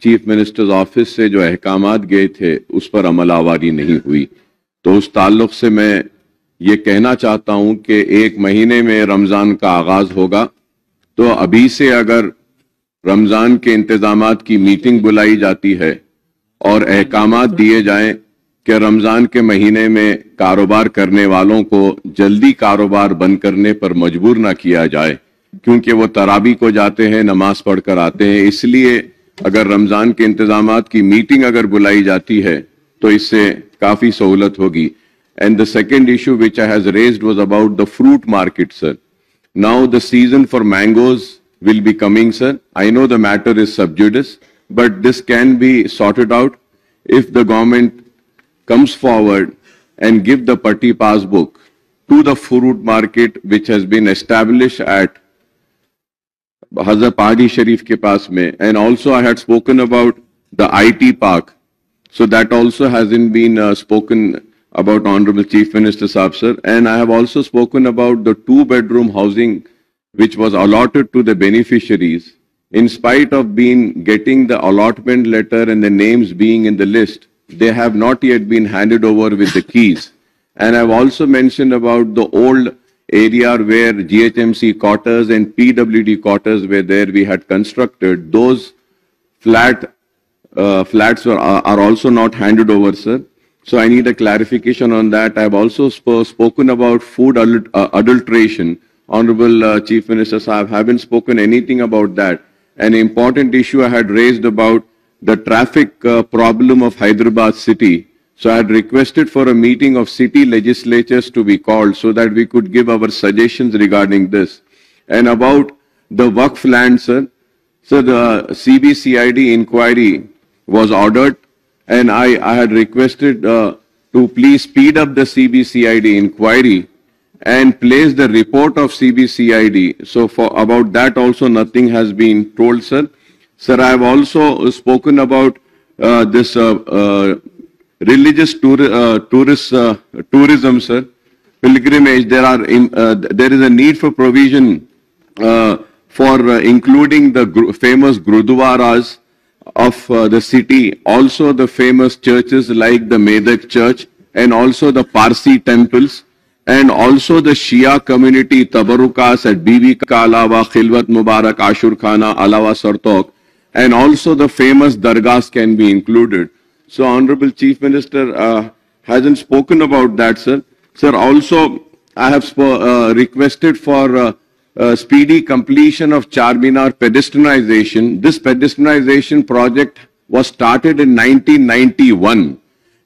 Chief minister's office से जो अहकामात गए थे उस पर अमल आवारी नहीं हुई। तो उस ताल्लुक से मैं ये कहना चाहता हूं कि 1 महीने में रमज़ान का आगाज होगा, तो अभी से अगर रमज़ान के इंतजामात की मीटिंग बुलाई जाती है और अहकामात दिए जाएं कि रमज़ान के महीने में कारोबार करने वालों को जल्दी कारोबार बंद करने पर मजबूर ना किया जाए, क्योंकि वो तरावी को जाते हैं, नमाज पढ़कर आते हैं। इसलिए अगर रमज़ान के इंतजामात की मीटिंग अगर बुलाई जाती है तो इससे काफ़ी सहूलत होगी। And the second issue which I has raised was about the fruit market, sir. Now the season for mangoes will be coming, sir. I know the matter is sub judice, but this can be sorted out if the government comes forward and give the Patti passbook to the fruit market which has been established at Hazrat Pahadi Sharif ke paas mein. And also I had spoken about the IT park. So that also hasn't been spoken about Honorable Chief Minister Saab, sir. And I have also spoken about the 2-bedroom housing which was allotted to the beneficiaries. In spite of getting the allotment letter and the names being in the list, they have not yet been handed over with the keys. And I've also mentioned about the old area where GHMC quarters and PWD quarters were there, we had constructed. Those flats are also not handed over, sir. So I need a clarification on that. I have also spoken about food adulteration. Honorable Chief Minister Saab haven't spoken anything about that. An important issue I had raised about the traffic problem of Hyderabad city. So I had requested for a meeting of city legislatures to be called so that we could give our suggestions regarding this. And about the Waqf land, sir. So the CBCID inquiry was ordered, and I had requested to please speed up the CBCID inquiry and place the report of CBCID. So for about that also nothing has been told, sir. Sir, I have also spoken about this religious tourism, sir. Pilgrimage. There is a need for provision for including the famous Gurudwaras of the city, also the famous churches like the Medak Church and also the Parsi temples, and also the Shia community Tabarukas at Bibi Ka Alawa, Khilwat Mubarak, Ashur Khana, Alawa Sartok, and also the famous dargahs can be included. So Honorable Chief Minister hasn't spoken about that, sir. Sir, also I have requested for speedy completion of Charminar pedestrianization. This pedestrianization project was started in 1991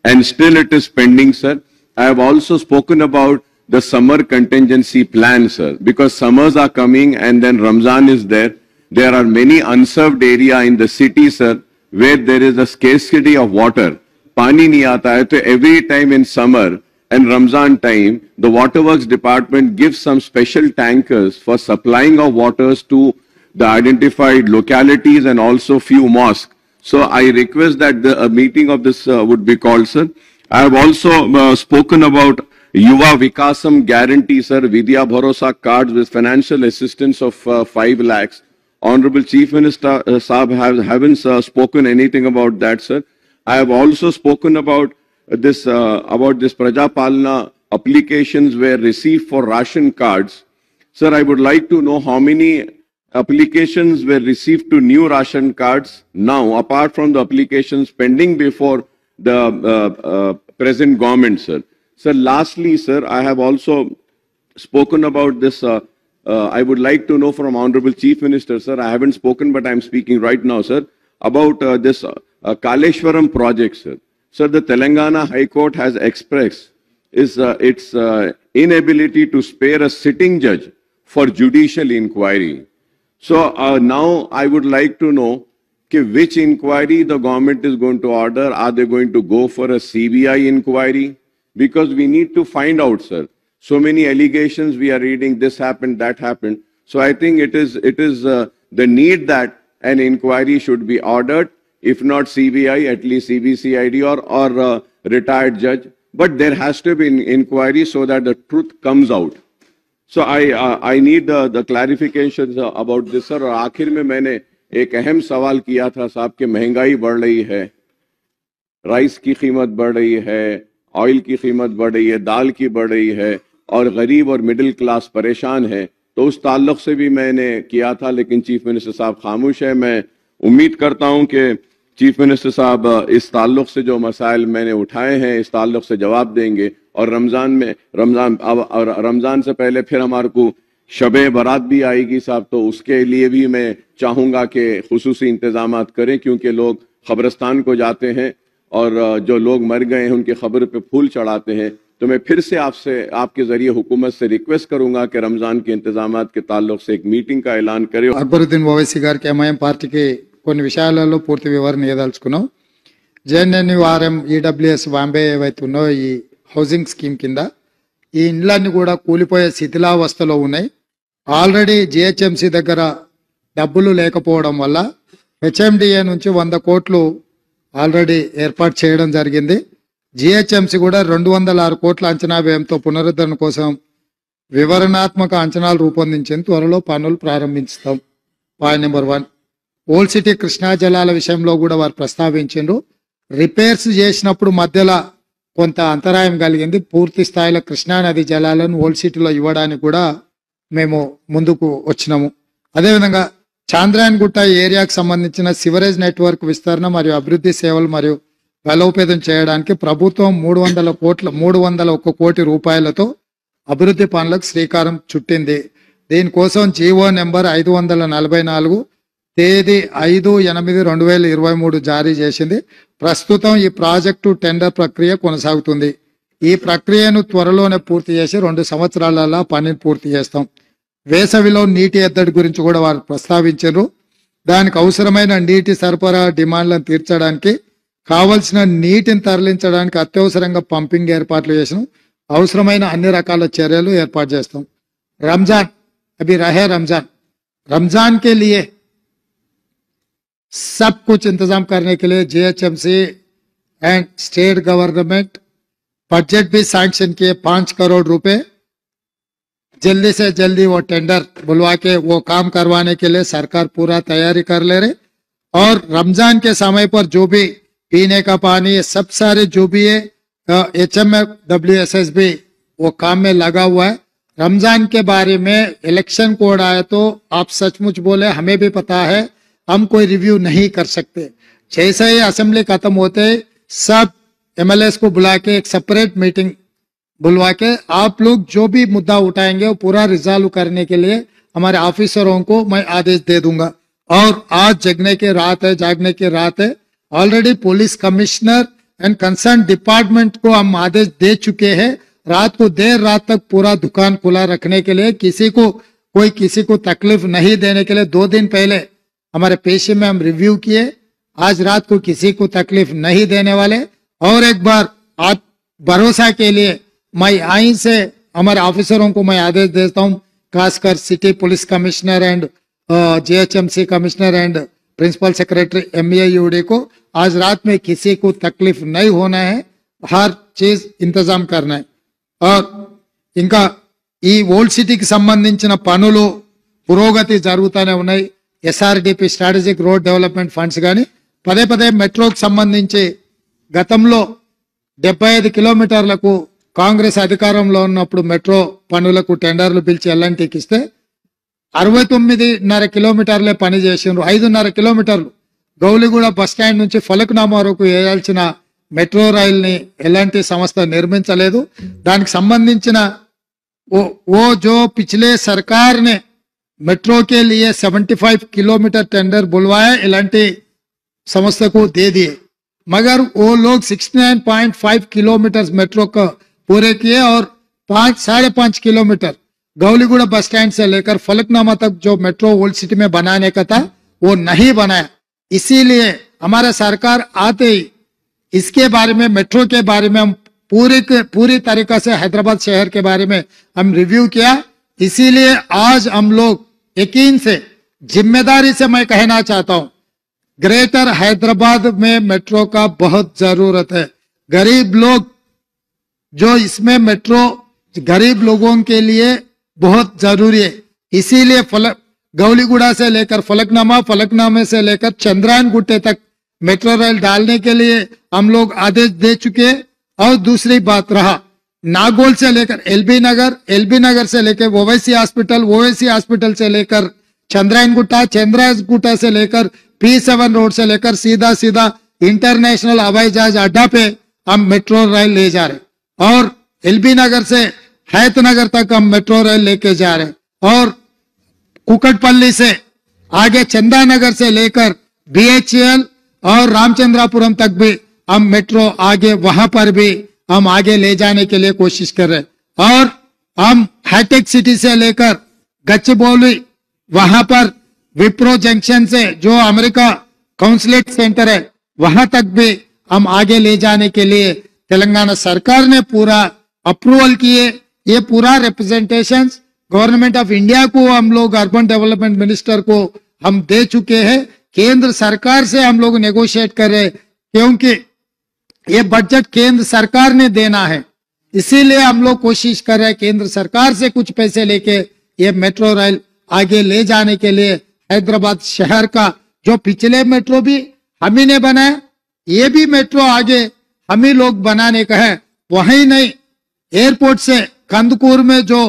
and still it is pending, sir. I have also spoken about the summer contingency plan, sir, because summers are coming and then Ramzan is there. There are many unserved area in the city, sir, where there is a scarcity of water. Pani nahi aata hai, so every time in summer and Ramzan time, the Waterworks Department gives some special tankers for supplying of waters to the identified localities and also few mosques. So I request that a meeting of this would be called, sir. I have also spoken about Yuva Vikasam guarantee, sir, Vidya Bharosa cards with financial assistance of 5 lakhs. Honorable Chief Minister Saab haven't spoken anything about that, sir. I have also spoken about this Praja Palana applications were received for ration cards. Sir, I would like to know how many applications were received to new ration cards now, apart from the applications pending before the present government, sir. Sir, lastly, sir, I have also spoken about this. I would like to know from Honorable Chief Minister, sir, I haven't spoken, but I'm speaking right now, sir, about this Kaleshwaram project, sir. Sir, the Telangana High Court has expressed its inability to spare a sitting judge for judicial inquiry. So now I would like to know which inquiry the government is going to order. Are they going to go for a CBI inquiry? Because we need to find out, sir. So many allegations we are reading, this happened, that happened. So I think it is the need that an inquiry should be ordered. If not CBI, at least CBCID or retired judge. But there has to be an inquiry so that the truth comes out. So I need the clarifications about this, sir. और आखिर में मैंने एक अहम सवाल किया था साहब कि महंगाई बढ़ रही है, राइस की कीमत बढ़ रही है, ऑयल की कीमत बढ़ रही है, दाल की बढ़ रही है और गरीब और मिडिल क्लास परेशान है। तो उस ताल्लुक से भी मैंने किया था, लेकिन चीफ मिनिस्टर साहब खामोश है। मैं उम्मीद करता हूं कि चीफ मिनिस्टर साहब इस ताल्लुक से जो मसाइल मैंने उठाए हैं इस ताल्लुक से जवाब देंगे। और रमजान से पहले फिर हमारे को शबे बारात भी आएगी साहब, तो उसके लिए भी मैं चाहूंगा कि खुसूसी इंतजाम करें, क्योंकि लोग कब्रिस्तान को जाते हैं और जो लोग मर गए हैं उनकी खबर पे फूल चढ़ाते हैं। तो मैं फिर से आपसे आपके जरिए हुकूमत से रिक्वेस्ट करूंगा कि रमजान के इंतजामात के ताल्लुक से एक मीटिंग का ऐलान करें। అక్బరుద్దీన్ ఓవైసీ గారికి ఎంఐఎం పార్టీకి కొన్ని విషయాలలో పూర్తి వివరణ ఇవ్వదలుచుకున్నాం. జేఎన్ఎన్యూఆర్ఎం ఈడబ్ల్యూఎస్ బాంబే ఏవైతే ఉన్నాయో ఈ హౌసింగ్ స్కీమ్ కింద ఈ ఇండ్లన్నీ కూడా కూలిపోయే శిథిలావస్థలో ఉన్నాయి. ఆల్రెడీ జిహెచ్ఎంసీ దగ్గర డబ్బులు లేకపోవడం వల్ల హెచ్ఎండిఏ నుంచి 100 కోట్లు ఆల్రెడీ ఏర్పాటు చేయడం జరిగింది. జిహెచ్ఎంసీ కూడా 206 కోట్ల అంచనా వ్యయంతో పునరుద్ధరణ కోసం వివరణాత్మక అంచనాలు రూపొందించింది. త్వరలో పనులు ప్రారంభిస్తాం. Point number 1, old city Krishna జలాల విషయంలో కూడా వారు ప్రస్తావించారు. రిపేర్స్ చేసినప్పుడు మధ్యలో కొంత అంతరాయం కలిగింది. పూర్తి స్థాయిలో కృష్ణా నది జలాలను ఓల్డ్ సిటీలో ఇవ్వడానికి కూడా మేము ముందుకు వచ్చినాము. అదేవిధంగా చాంద్రాయన్ గుట్ట ఏరియాకు సంబంధించిన సివరేజ్ నెట్వర్క్ విస్తరణ మరియు అభివృద్ధి సేవలు మరియు బలోపేతం చేయడానికి ప్రభుత్వం 301 కోటి రూపాయలతో అభివృద్ధి పనులకు శ్రీకారం చుట్టింది. దీనికోసం జీవో నెంబర్ 544 తేదీ 5/8/2023 జారీ చేసింది. ప్రస్తుతం ఈ ప్రాజెక్టు టెండర్ ప్రక్రియ కొనసాగుతుంది. ఈ ప్రక్రియను త్వరలోనే పూర్తి చేసి 2 సంవత్సరాలలో పనిని పూర్తి చేస్తాం. వేసవిలో నీటి ఎద్దడి గురించి కూడా వారు ప్రస్తావించారు. దానికి అవసరమైన నీటి సరఫరా డిమాండ్లను తీర్చడానికి కావలసిన నీటిని తరలించడానికి అత్యవసరంగా పంపింగ్ ఏర్పాట్లు చేసినాం. అవసరమైన అన్ని రకాల చర్యలు ఏర్పాటు చేస్తాం. रमजान अभी रहे रमजान के लिए सब कुछ इंतजाम करने के लिए GHMC and state government budget भी सैंक्शन किए 5 करोड़ रुपए. जल्दी से जल्दी वो टेंडर बुलवा के वो काम करवाने के लिए सरकार पूरा तैयारी कर ले रहे. और रमजान के समय पर जो भी पीने का पानी सब सारे जो भी है HMWSS भी वो काम में लगा हुआ है. रमजान के बारे में इलेक्शन कोड आया तो आप सचमुच बोले, हमें भी पता है, हम कोई रिव्यू नहीं कर सकते. जैसे ही असेंबली खत्म होते सब MLAs को बुला के एक सेपरेट मीटिंग बुलवा के आप लोग जो भी मुद्दा उठाएंगे वो पूरा रिजॉल्व करने के लिए हमारे ऑफिसरों को मैं आदेश दे दूंगा. और आज जागने की रात है. Already police commissioner and concern department को हम आदेश दे चुके हैं रात को देर रात तक पूरा दुकान खुला रखने के लिए, किसी को तकलीफ नहीं देने के लिए. 2 दिन पहले हमारे पेशे में हम रिव्यू किए. आज रात को किसी को तकलीफ नहीं देने वाले. और एक बार आप भरोसा के लिए मैं आई से हमारे ऑफिसरों को मैं आदेश देता हूं, खासकर city police commissioner and GHMC commissioner and principal secretary MAUD को आज रात में किसी को तकलीफ नहीं होना है, हर चीज इंतजाम करना है. और ఇంకా ఈ ఓల్డ్ సిటీకి సంబంధించిన పనులు పురోగతి జరుగుతూనే ఉన్నాయి. SRDP strategic road development funds కానీ పదే మెట్రోకి సంబంధించి గతంలో 75 కిలోమీటర్లకు కాంగ్రెస్ అధికారంలో ఉన్నప్పుడు మెట్రో పనులకు టెండర్లు పిలిచి ఎల్ఎన్టీకి ఇస్తే 69.5 కిలోమీటర్లే పని చేసిండ్రు. 5.5 కిలోమీటర్లు గౌలిగూడ బస్ స్టాండ్ నుంచి ఫలక్నామా వరకు వేయాల్సిన మెట్రో రైల్ ని ఎలాంటి సంస్థ నిర్మించలేదు. దానికి సంబంధించిన वो जो पिछले सरकार ने मेट्रो के लिए 75 किलोमीटर टेंडर बुलवाया इलांटी संस्था को दे दिए, मगर वो लोग 69.5 किलोमीटर मेट्रो का पूरे किए और 5.5 किलोमीटर गौलीगुड़ा बस स्टैंड से लेकर फलकनामा तक जो मेट्रो ओल्ड सिटी में बनाने का था वो नहीं बनाया. इसीलिए हमारा सरकार आते ही इसके बारे में मेट्रो के बारे में हम पूरी तरीका से हैदराबाद शहर के बारे में हम रिव्यू किया. इसीलिए आज हम लोग यकीन से जिम्मेदारी से मैं कहना चाहता हूं, ग्रेटर हैदराबाद में मेट्रो का बहुत जरूरत है. गरीब लोग जो इसमें मेट्रो गरीब लोगों के लिए बहुत जरूरी है. इसीलिए गौलीगुड़ा से लेकर फलकनामा, फलकनामे से लेकर चंद्रायन गुट्टे तक मेट्रो रेल डालने के लिए हम लोग आदेश दे चुके हैं। और दूसरी बात रहा नागौल से लेकर एलबी नगर, एलबी नगर से लेकर ओवैसी हॉस्पिटल, ओवैसी हॉस्पिटल से लेकर चंद्रायन गुट्टा, चंद्रायन गुट्टा से लेकर P7 रोड से लेकर सीधा सीधा इंटरनेशनल हवाई जहाज अड्डा पे हम मेट्रो रेल ले जा रहे। और एलबी नगर से हैत नगर तक हम मेट्रो रेल लेके जा रहे। और कुकटपल्ली से आगे चंदानगर से लेकर BHEL और रामचंद्रापुरम तक भी हम मेट्रो आगे वहां पर भी हम आगे ले जाने के लिए कोशिश कर रहे हैं। और हम हाईटेक सिटी से लेकर गच्चीबौली वहां पर विप्रो जंक्शन से जो अमेरिका काउंसलेट सेंटर है वहां तक भी हम आगे ले जाने के लिए तेलंगाना सरकार ने पूरा अप्रूवल किए। ये पूरा रिप्रेजेंटेशन गवर्नमेंट ऑफ इंडिया को हम लोग अर्बन डेवलपमेंट मिनिस्टर को हम दे चुके हैं। केंद्र सरकार से हम लोग नेगोशिएट कर रहे हैं क्योंकि ये बजट केंद्र सरकार ने देना है, इसीलिए हम लोग कोशिश कर रहे हैं केंद्र सरकार से कुछ पैसे लेके ये मेट्रो रेल आगे ले जाने के लिए। हैदराबाद शहर का जो पिछले मेट्रो भी हम ही ने बनाया, ये भी मेट्रो आगे हम ही लोग बनाने का है। वही नहीं, एयरपोर्ट से कंदकूर में जो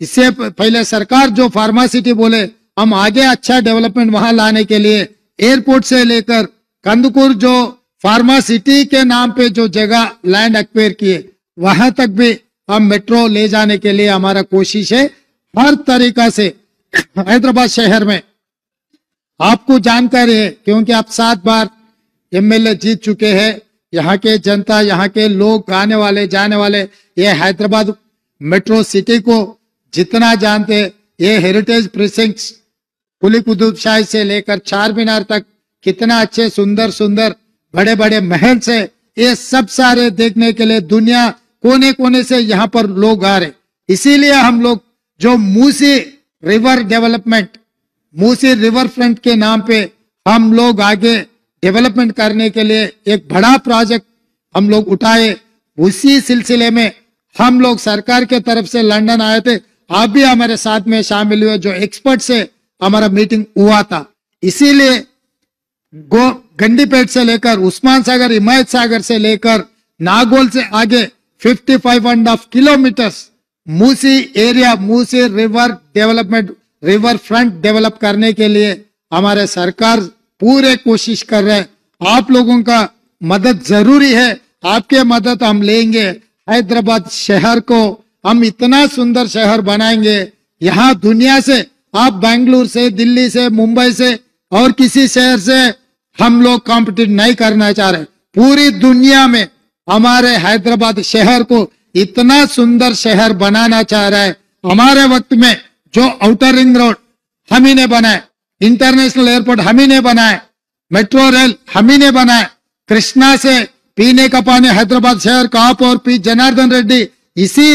इससे पहले सरकार जो फार्मासिटी बोले हम आगे अच्छा डेवलपमेंट वहां लाने के लिए एयरपोर्ट से लेकर कंदकूर जो फार्मासिटी के नाम पे जो जगह लैंड एक्वायर किए वहां तक भी हम मेट्रो ले जाने के लिए हमारा कोशिश है। हर तरीका से हैदराबाद शहर में आपको जानकारी है क्योंकि आप 7 बार MLA जीत चुके हैं। यहाँ के जनता, यहाँ के लोग आने वाले जाने वाले ये हैदराबाद मेट्रो सिटी को जितना जानते, ये हेरिटेज प्रिसिंक्ट्स कुली कुतुब शाही से लेकर चार मीनार तक कितना अच्छे सुंदर सुंदर बड़े बड़े महल से, ये सब सारे देखने के लिए दुनिया कोने कोने से यहाँ पर लोग आ रहे। इसीलिए हम लोग जो Musi river development, Musi river front के नाम पे हम लोग आगे डेवलपमेंट करने के लिए एक बड़ा प्रोजेक्ट हम लोग उठाए। उसी सिलसिले में हम लोग सरकार के तरफ से लंदन आए थे, आप भी हमारे साथ में शामिल हुए, जो एक्सपर्ट से हमारा मीटिंग हुआ था। इसीलिए गंडीपेट से लेकर उस्मान सागर, हिमायत सागर से लेकर नागौल से आगे 55.5 kilometres Musi area, Musi river development, river front develop करने के लिए हमारे सरकार पूरे कोशिश कर रहे हैं। आप लोगों का मदद जरूरी है, आपके मदद हम लेंगे। हैदराबाद शहर को हम इतना सुंदर शहर बनाएंगे, यहाँ दुनिया से, आप बेंगलुरु से, दिल्ली से, मुंबई से और किसी शहर से हम लोग कॉम्पिटिट नहीं करना चाह रहे। पूरी दुनिया में हमारे हैदराबाद शहर को इतना सुंदर शहर बनाना चाह रहा है। हमारे वक्त में जो आउटर रिंग रोड हम ही ने बनाए, इंटरनेशनल एयरपोर्ट हम ही ने बनाए, मेट्रो रेल हम ही ने बनाए, कृष्णा से पीने का पानी हैदराबाद शहर का आप और पी जनार्दन रेड्डी इसी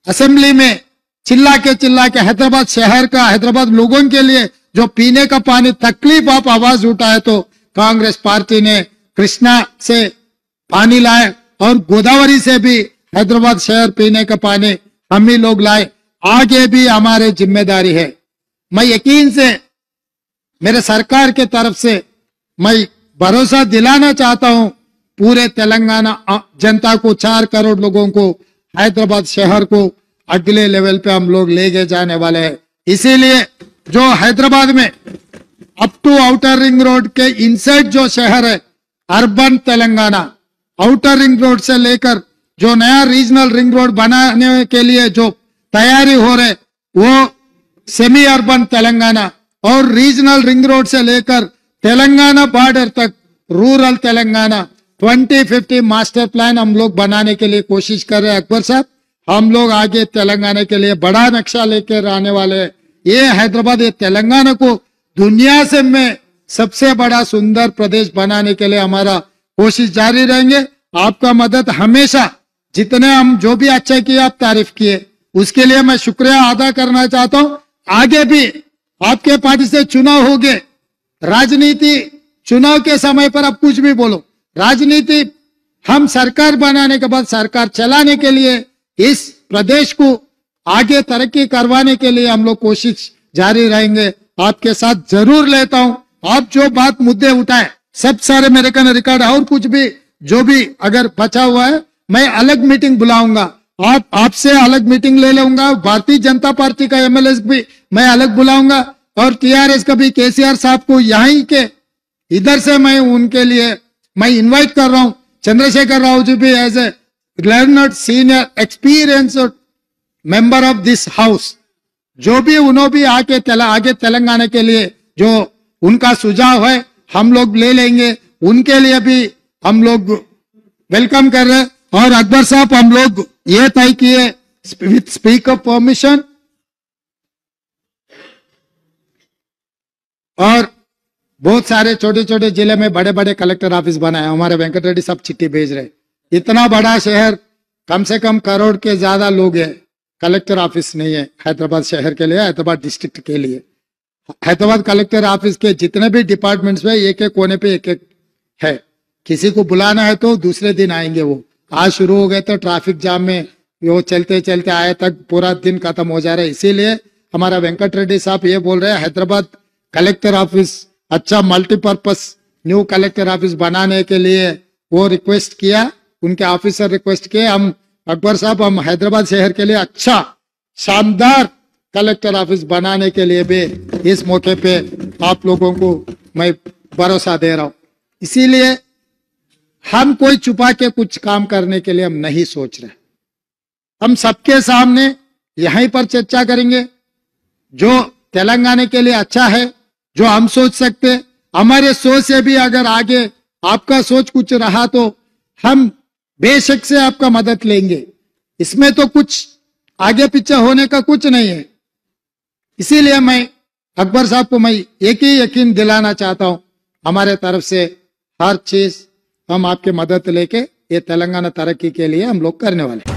असेंबली में चिल्ला के हैदराबाद शहर का, हैदराबाद लोगों के लिए जो पीने का पानी तकलीफ आप आवाज उठाए तो कांग्रेस पार्टी ने कृष्णा से पानी लाए और गोदावरी से भी हैदराबाद शहर पीने का पानी हम ही लोग लाए। आगे भी हमारे जिम्मेदारी है। मैं यकीन से मेरे सरकार के तरफ से मैं भरोसा दिलाना चाहता हूं पूरे तेलंगाना जनता को, 4 करोड़ लोगों को, हैदराबाद शहर को अगले लेवल पे हम लोग लेके जाने वाले हैं। इसीलिए जो हैदराबाद में up to outer ring road के इनसाइड जो शहर है urban Telangana, outer ring road से लेकर जो नया रीजनल रिंग रोड बनाने के लिए जो तैयारी हो रहे वो सेमी अर्बन तेलंगाना, और रीजनल रिंग रोड से लेकर तेलंगाना बॉर्डर तक रूरल तेलंगाना 2050 मास्टर प्लान हम लोग बनाने के लिए कोशिश कर रहे हैं। अकबर साहब, हम लोग आगे तेलंगाना के लिए बड़ा नक्शा लेकर आने वाले हैं। ये हैदराबाद, ये तेलंगाना को दुनिया से में सबसे बड़ा सुंदर प्रदेश बनाने के लिए हमारा कोशिश जारी रहेंगे। आपका मदद हमेशा, जितने हम जो भी अच्छा किए आप तारीफ किए, उसके लिए मैं शुक्रिया अदा करना चाहता हूं। आगे भी आपके पार्टी से चुनाव हो गए, राजनीति चुनाव के समय पर आप कुछ भी बोलो, राजनीति हम सरकार बनाने के बाद सरकार चलाने के लिए, इस प्रदेश को आगे तरक्की करवाने के लिए हम लोग कोशिश जारी रहेंगे। आपके साथ जरूर लेता हूं। आप जो बात मुद्दे उठाए सब सारे मेरे कन रिकॉर्ड है, और कुछ भी जो भी अगर बचा हुआ है मैं अलग मीटिंग बुलाऊंगा। आपसे अलग मीटिंग ले लूंगा। भारतीय जनता पार्टी का एमएलए भी मैं अलग बुलाऊंगा, और टीआरएस का भी केसीआर साहब को यहीं के इधर से मैं उनके लिए मैं इनवाइट कर रहा हूं। चंद्रशेखर राव जी भी as a learned senior experienced member of this house, जो भी उन्होंने भी आगे तेलंगाना के लिए जो उनका सुझाव है हम लोग ले लेंगे। उनके लिए भी हम लोग वेलकम कर रहे हैं। और अकबर साहब हम लोग ये तय किए विथ स्पीकर परमिशन, और बहुत सारे छोटे छोटे जिले में बड़े बड़े कलेक्टर ऑफिस बनाए। हमारे वेंकट रेड्डी सब चिट्ठी भेज रहे। इतना बड़ा शहर, कम से कम करोड़ के ज्यादा लोग हैं, कलेक्टर ऑफिस नहीं है हैदराबाद शहर के लिए, हैदराबाद डिस्ट्रिक्ट के लिए। हैदराबाद कलेक्टर ऑफिस के जितने भी डिपार्टमेंट्स में एक एक कोने पे एक एक है। किसी को बुलाना है तो दूसरे दिन आएंगे। वो आज शुरू हो गए तो ट्रैफिक जाम में वो चलते चलते आए तक पूरा दिन खत्म हो जा रहा है। इसीलिए हमारा वेंकट रेड्डी साहब ये बोल रहे हैं हैदराबाद कलेक्टर ऑफिस अच्छा मल्टीपर्पस न्यू कलेक्टर ऑफिस बनाने के लिए वो रिक्वेस्ट किया, उनके ऑफिसर रिक्वेस्ट किए। हम अकबर साहब हम हैदराबाद शहर के लिए अच्छा शानदार कलेक्टर ऑफिस बनाने के लिए भी इस मौके पे आप लोगों को मैं भरोसा दे रहा हूं। इसीलिए हम कोई छुपा के कुछ काम करने के लिए हम नहीं सोच रहे। हम सबके सामने यहीं पर चर्चा करेंगे जो तेलंगाना के लिए अच्छा है, जो हम सोच सकते। हमारे सोच से भी अगर आगे आपका सोच कुछ रहा तो हम बेशक से आपका मदद लेंगे। इसमें तो कुछ आगे पीछे होने का कुछ नहीं है। इसीलिए मैं अकबर साहब को मैं एक ही यकीन दिलाना चाहता हूं, हमारे तरफ से हर चीज हम आपकी मदद लेके ये तेलंगाना तरक्की के लिए हम लोग करने वाले।